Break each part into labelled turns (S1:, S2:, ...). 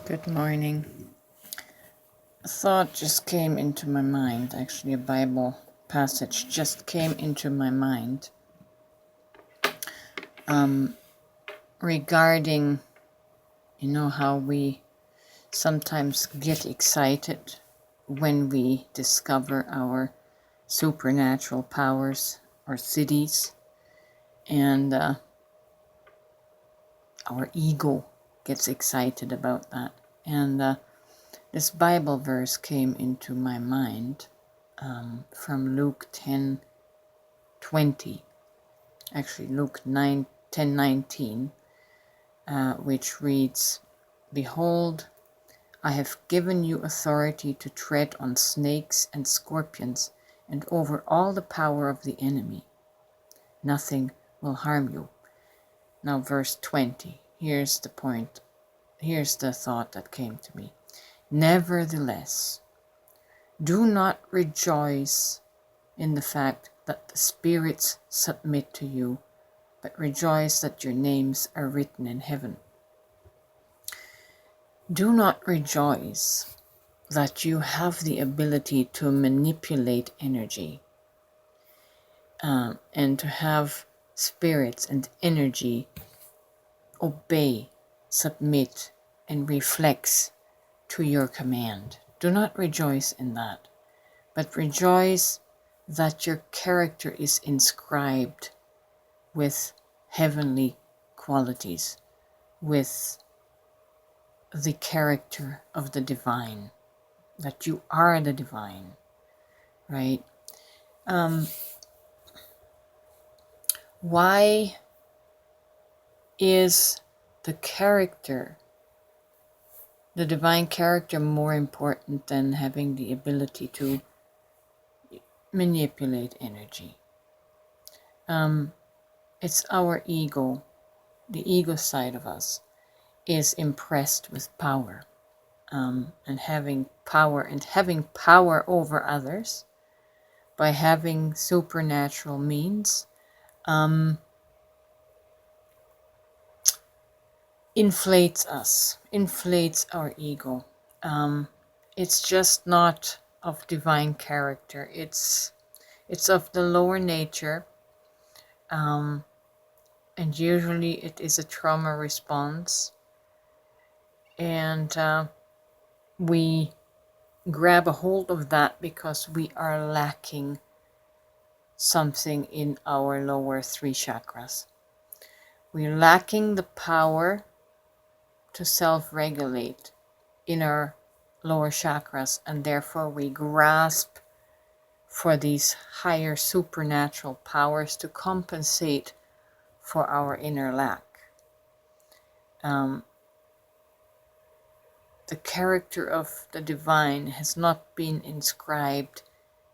S1: Good morning. A thought just came into my mind. Actually, a Bible passage just came into my mind regarding, how we sometimes get excited when we discover our supernatural powers or cities, and our ego gets excited about that. And this Bible verse came into my mind from Luke 10:20, actually Luke 10:19, which reads, "Behold, I have given you authority to tread on snakes and scorpions and over all the power of the enemy. Nothing will harm you." Now verse 20, here's the point, here's the thought that came to me. "Nevertheless, do not rejoice in the fact that the spirits submit to you, but rejoice that your names are written in heaven." Do not rejoice that you have the ability to manipulate energy, and to have spirits and energy obey, submit, and reflex to your command. Do not rejoice in that, but rejoice that your character is inscribed with heavenly qualities, with the character of the divine, that you are the divine, right? Why is the character, the divine character, more important than having the ability to manipulate energy? It's our ego, the ego side of us is impressed with power, and having power over others by having supernatural means, inflates us, inflates our ego. It's just not of divine character. It's of the lower nature, and usually it is a trauma response, and we grab a hold of that because we are lacking something in our lower three chakras. We're lacking the power to self-regulate in our lower chakras, and therefore we grasp for these higher supernatural powers to compensate for our inner lack. The character of the divine has not been inscribed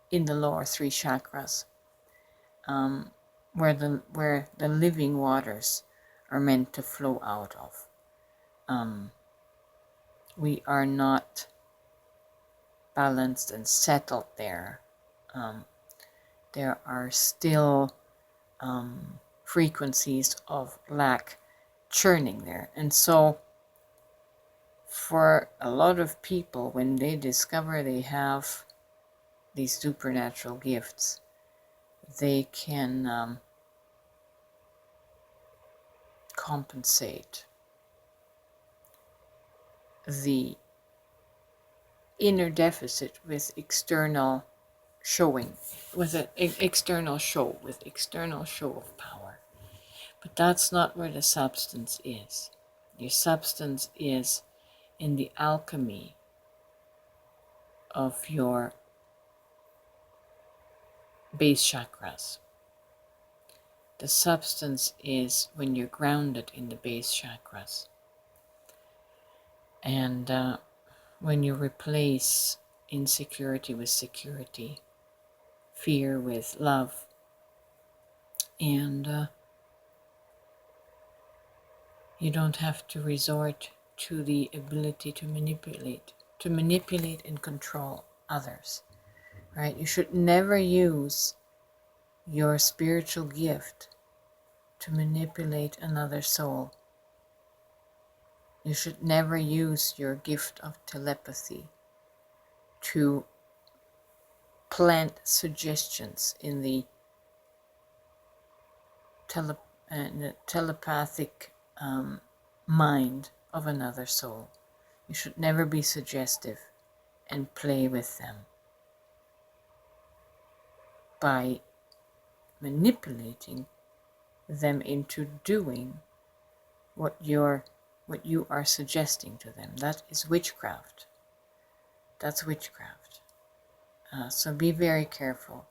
S1: in the lower three chakras, where the living waters are meant to flow out of. We are not balanced and settled there. There are still frequencies of lack churning there. And so for a lot of people, when they discover they have these supernatural gifts, they can compensate the inner deficit with external showing, with an external show, with external show of power. But that's not where the substance is. Your substance is in the alchemy of your base chakras. The substance is when you're grounded in the base chakras. And when you replace insecurity with security, fear with love, and you don't have to resort to the ability to manipulate and control others, right? You should never use your spiritual gift to manipulate another soul. You should never use your gift of telepathy to plant suggestions in the telepathic mind of another soul. You should never be suggestive and play with them by manipulating them into doing what you are suggesting to them. That is witchcraft. That's witchcraft. So be very careful.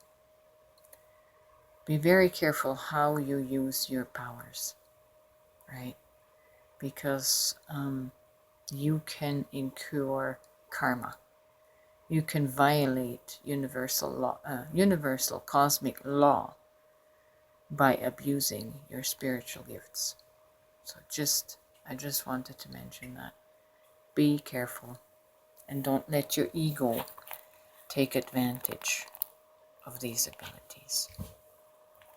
S1: Be very careful how you use your powers, right? Because you can incur karma. You can violate universal law, universal cosmic law by abusing your spiritual gifts. So I just wanted to mention that. Be careful and don't let your ego take advantage of these abilities.